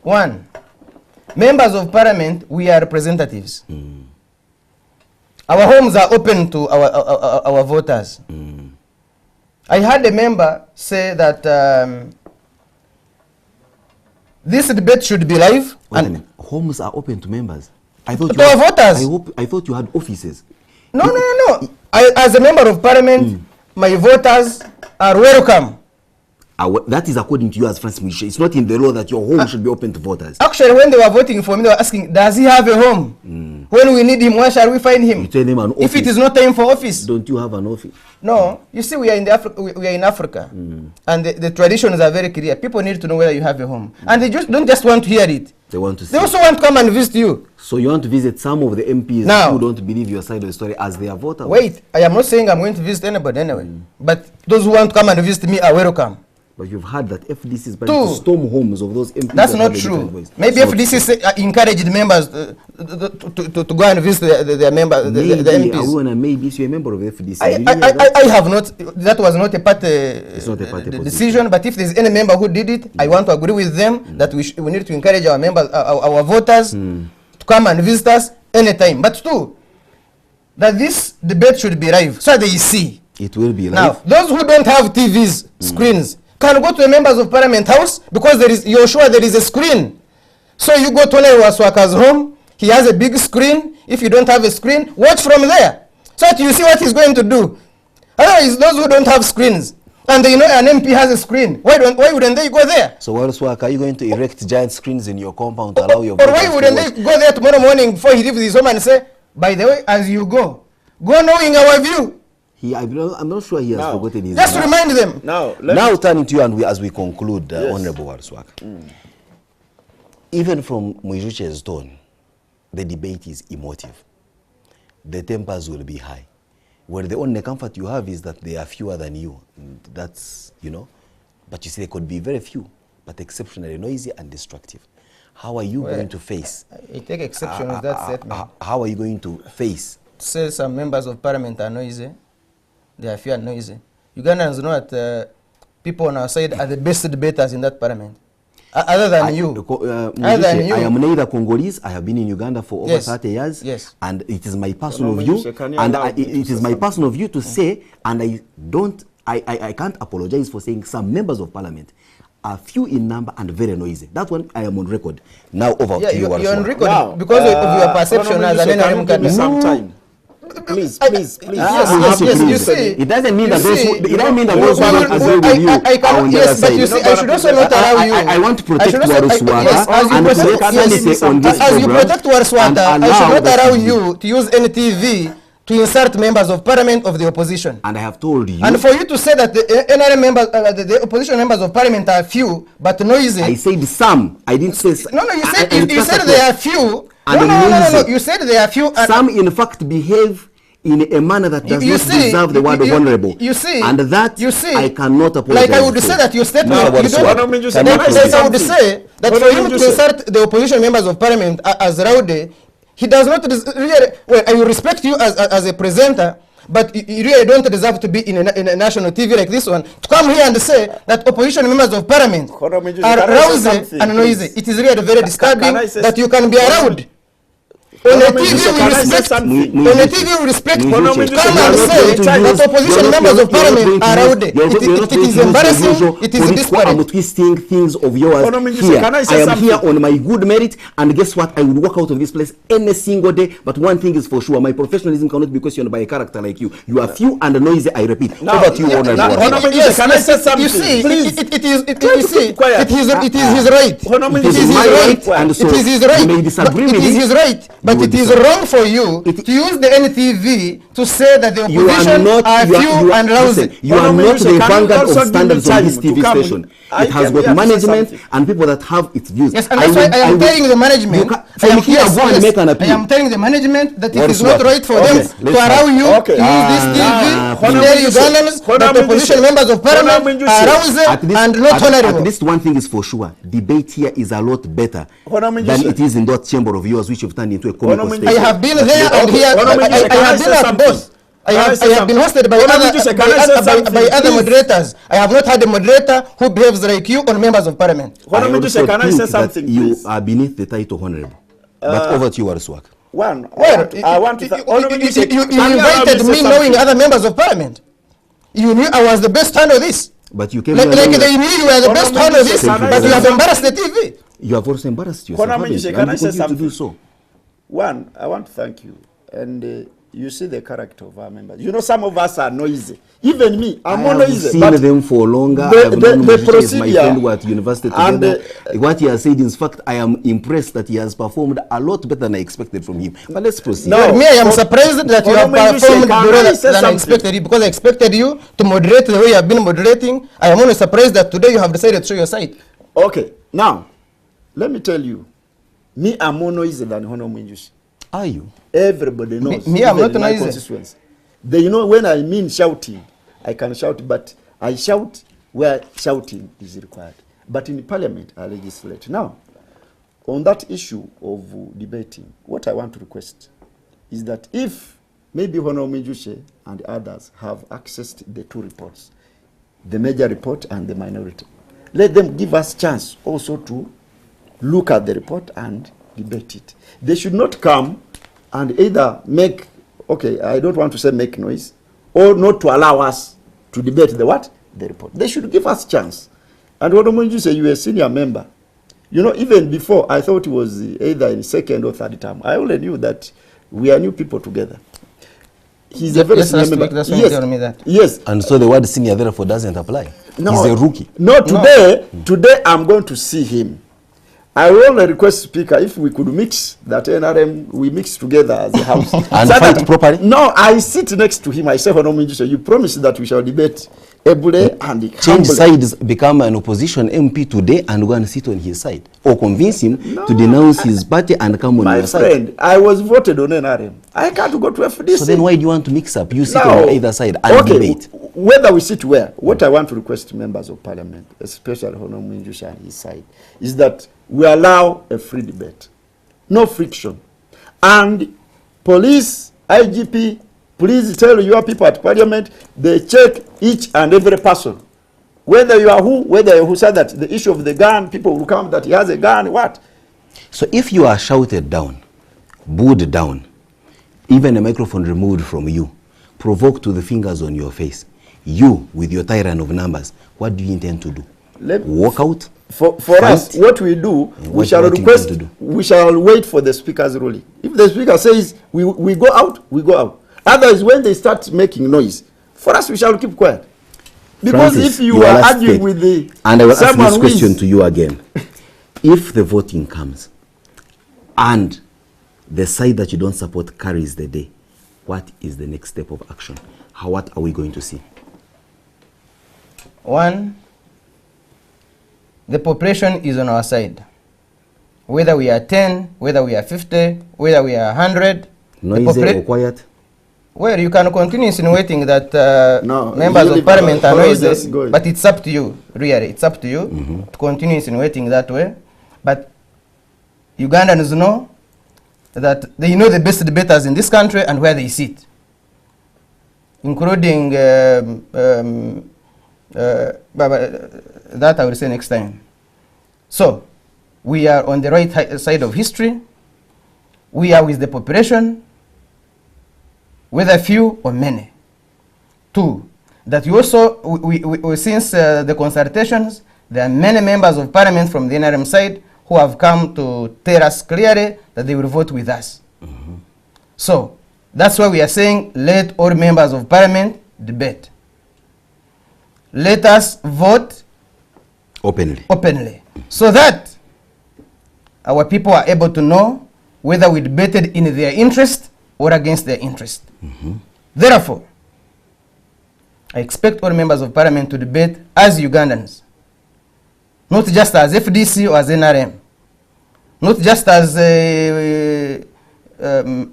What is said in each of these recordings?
One, members of parliament, we are representatives. Our homes are open to our voters. I had a member say that this debate should be live. Wait a minute. Homes are open to members. I thought to our voters. I thought you had offices. No. As a member of parliament, my voters are welcome. That is according to you as Francis Mugisha. It's not in the law that your home should be open to voters. Actually, when they were voting for me, they were asking, does he have a home? When we need him, where shall we find him? You tell him an office. If it is not time for office. Don't you have an office? No. You see, we are in Africa. And the traditions are very clear. People need to know whether you have a home. And they don't just want to hear it. They want to see. They also want to come and visit you. So you want to visit some of the MPs now, who don't believe your side of the story as their voters? Wait, I am not saying I'm going to visit anybody anyway. But those who want to come and visit me are welcome. But you've heard that FDC is planning to storm homes of those MPs. That's not true. Maybe FDC encouraged members to go and visit their members, the MPs. Maybe you're a member of FDC. I have not. That was not a party decision. But if there's any member who did it, I want to agree with them that we need to encourage our members, our voters, to come and visit us anytime. But two, that this debate should be live so they see. It will be live. Now, those who don't have TVs, screens, can go to the members of parliament house because you're sure there is a screen. So you go to Waswaka's home, he has a big screen. If you don't have a screen, watch from there. So that you see what he's going to do. Otherwise, those who don't have screens, and they know an MP has a screen, why wouldn't they go there? So Waswaka, are you going to erect giant screens in your compound to allow your Or why wouldn't they go there tomorrow morning before he leaves his home and say, by the way, as you go knowing our view. I'm not sure he has forgotten his. Just remind them. Now turning to you and as we conclude, Honorable Waruswaka. Even from Muijuche's tone, the debate is emotive. The tempers will be high. Well, the only comfort you have is that they are fewer than you. That's, but you see, they could be very few, but exceptionally noisy and destructive. How are you going to face? I take exception with that statement. How are you going to face? Say some members of parliament are noisy. They are few and noisy. Ugandans know that people on our side are the best debaters in that parliament. Other than you. I am neither Congolese. I have been in Uganda for over 30 years. Yes. And it is my personal view. And it is my personal view to say, and I can't apologize for saying some members of parliament are few in number and very noisy. That one I am on record. Now over to you. You're on record now, because of your perception as an NRM candidate. Sometime. Please. Yes, you see. It doesn't mean that those who don't agree with you are on the other side. But you see, I should also not allow you. I want to protect Waruswaka and protect sanity on this program. As you protect Waruswaka, I should not allow you to use any TV to insert members of parliament of the opposition. And I have told you. And for you to say that the NRM members, the opposition members of parliament are few but noisy. I said some. I didn't say some. No, you said they are few. No. You said they are few. Some, in fact, behave in a manner that does not deserve the word honorable. You see. And that I cannot apologize. Like I would say that your statement. I would say that for him to insert the opposition members of parliament as rowdy, he does not really. Well, I will respect you as a presenter, but you really don't deserve to be in a national TV like this one to come here and say that opposition members of parliament are rowdy and noisy. It is really very disturbing that you can be allowed. On a TV we respect, come and say that opposition members of parliament are rowdy. It is embarrassing, it is disparate. I'm twisting things of yours here. I am here on my good merit, and guess what? I will walk out of this place any single day, but one thing is for sure, my professionalism cannot be questioned by a character like you. You are few and noisy, I repeat. Over to you, Honorable. Yes, can I say something? You see, it is his right. It is his right, and so you may disagree with it. It is his right. But it is wrong for you to use the NTV to say that the opposition are few and lousy. You are not the vanguard of standards on this TV station. It has got management and people that have its views. Yes, and that's why I am telling the management. I am telling the management that it is not right for them to allow you to use this TV to tell Ugandans that the opposition members of parliament are lousy and not honorable. At least one thing is for sure: debate here is a lot better than it is in that chamber of yours, which you've turned into a comical station. I have been there and here. I have been at both. I have been hosted by other moderators. I have not had a moderator who behaves like you on members of parliament. Can I say something, you are beneath the title honorable. But over to you, Arswak. I want to you invited me knowing other members of parliament. You knew I was the best hand of this. But you came like they knew you were the best hand of this, but you have embarrassed the TV. You have also embarrassed yourself. Can I say something? To do so. One, I want to thank you. And you see the character of our members. You know, some of us are noisy. Even me, I'm more noisy. I have seen them for longer. The procedure. My friend were at university together. What he has said, in fact, I am impressed that he has performed a lot better than I expected from him. But let's proceed. No, me, I am surprised that you have performed better than I expected you, because I expected you to moderate the way you have been moderating. I am only surprised that today you have decided to show your side. Okay, now, let me tell you, me, I'm more noisy than Hono Mwinjushi. Are you? Everybody knows. Me, I'm not noisy. They know when I mean shouting, I can shout, but I shout where shouting is required. But in parliament, I legislate. Now, on that issue of debating, what I want to request is that if maybe Hono Mwinjushi and others have accessed the two reports, the major report and the minority, let them give us chance also to look at the report and debate it. They should not come and either make, okay, I don't want to say make noise, or not to allow us to debate the what? The report. They should give us chance. And what you say, you are a senior member. You know, even before, I thought it was either in second or third term. I only knew that we are new people together. He's a very senior member. That's yes. Tell me that. Yes. And so the word senior therefore doesn't apply. No. He's a rookie. No, today I'm going to see him. I will only request Speaker if we could mix that NRM, we mix together as a house. And so fight properly? No, I sit next to him. I say, you promise that we shall debate Ebule and change sides, become an opposition MP today and go and sit on his side. Or convince him to denounce his party and come on your side. My friend, I was voted on NRM. I can't go to FDC. So then why do you want to mix up? You sit on either side and debate. Whether we sit where, what I want to request to members of parliament, especially Hono Mwinjushi and his side, is that we allow a free debate. No friction. And police, IGP, please tell your people at parliament, they check each and every person. Whether you are whether you who said that the issue of the gun, people will come that he has a gun, what? So if you are shouted down, booed down, even a microphone removed from you, provoked to the fingers on your face, you, with your tyrant of numbers, what do you intend to do? Walk out? For us, what we do, we shall request, we shall wait for the speaker's ruling. If the speaker says we go out, we go out. Otherwise, when they start making noise, for us, we shall keep quiet. Because Francis, if you are arguing with the and I will ask this question to you again. If the voting comes and the side that you don't support carries the day, what is the next step of action? What are we going to see? One, the population is on our side. Whether we are 10, whether we are 50, whether we are 100. Noisy or quiet? Well, you can continue insinuating that members of parliament are noisy, but it's up to you, really. It's up to you to continue insinuating that way. But Ugandans know that they know the best debaters in this country and where they sit, including that I will say next time. So, we are on the right side of history. We are with the population, whether few or many. Two, that you also, since the consultations, there are many members of parliament from the NRM side who have come to tell us clearly that they will vote with us. So, that's why we are saying, let all members of parliament debate. Let us vote openly, so that our people are able to know whether we debated in their interest or against their interest. Therefore, I expect all members of parliament to debate as Ugandans, not just as FDC or as NRM, not just as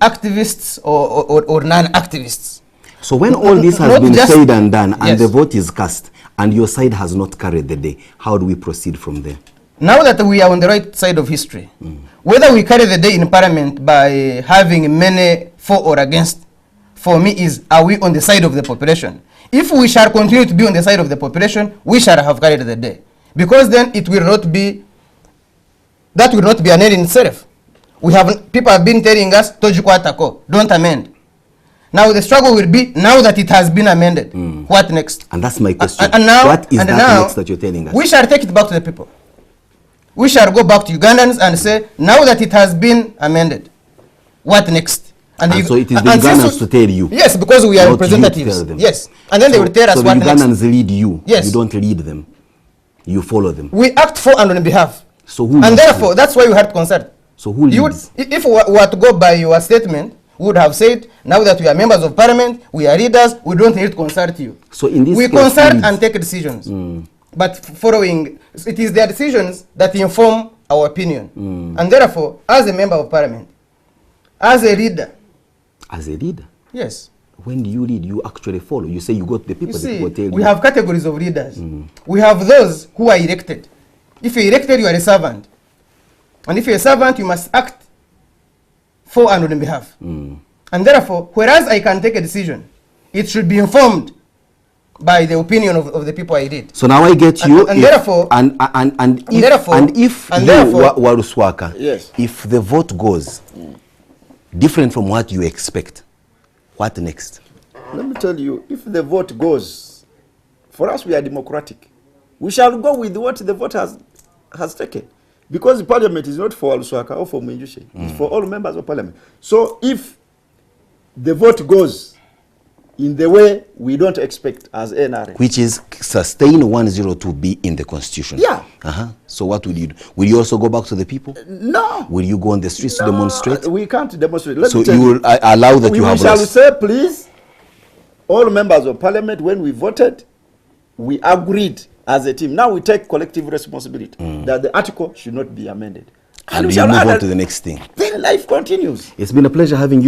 activists or non-activists. So when all this has been said and done, and the vote is cast, and your side has not carried the day, how do we proceed from there? Now that we are on the right side of history, whether we carry the day in parliament by having many for or against, for me is, are we on the side of the population? If we shall continue to be on the side of the population, we shall have carried the day. Because then it will not be, that will not be an end in itself. People have been telling us, Tojukwatako, don't amend. Now the struggle will be, now that it has been amended, what next? And that's my question. And now, what is and that now, next that you're telling us? We shall take it back to the people. We shall go back to Ugandans and say, now that it has been amended, what next? And so it is the Ugandans to tell you. Yes, because we are not representatives. you to tell them. Yes. And then they will tell us what next. So the Ugandans lead you. Yes. You don't lead them. You follow them. We act for and on behalf. So who and leads therefore, you? That's why we had concern. So who leads? If we were to go by your statement, we would have said, now that we are members of parliament, we are leaders, we don't need to consult you. So in this we case, consult and take decisions. But following, it is their decisions that inform our opinion. And therefore, as a member of parliament, as a leader. As a leader? Yes. When do you lead? You actually follow. You say you got the people. You see, the people tell you. We have categories of leaders. We have those who are elected. If you're elected, you are a servant. And if you're a servant, you must act for and on behalf. And therefore, whereas I can take a decision, it should be informed by the opinion of the people I lead. So now I get you. And therefore, if Waruswaka, yes, if the vote goes different from what you expect, what next? Let me tell you, if the vote goes, for us we are democratic. We shall go with what the vote has taken. Because the parliament is not for Waruswaka or for Mwenjushe. It's for all members of parliament. So if the vote goes in the way we don't expect as NRA, which is sustain 102B in the constitution. Yeah. So what will you do? Will you also go back to the people? No. Will you go on the streets to demonstrate? We can't demonstrate. So you will allow that you have shall lost. say, please, all members of parliament, when we voted, we agreed as a team. Now we take collective responsibility that the article should not be amended. And we move on to the next thing. Then life continues. It's been a pleasure having you.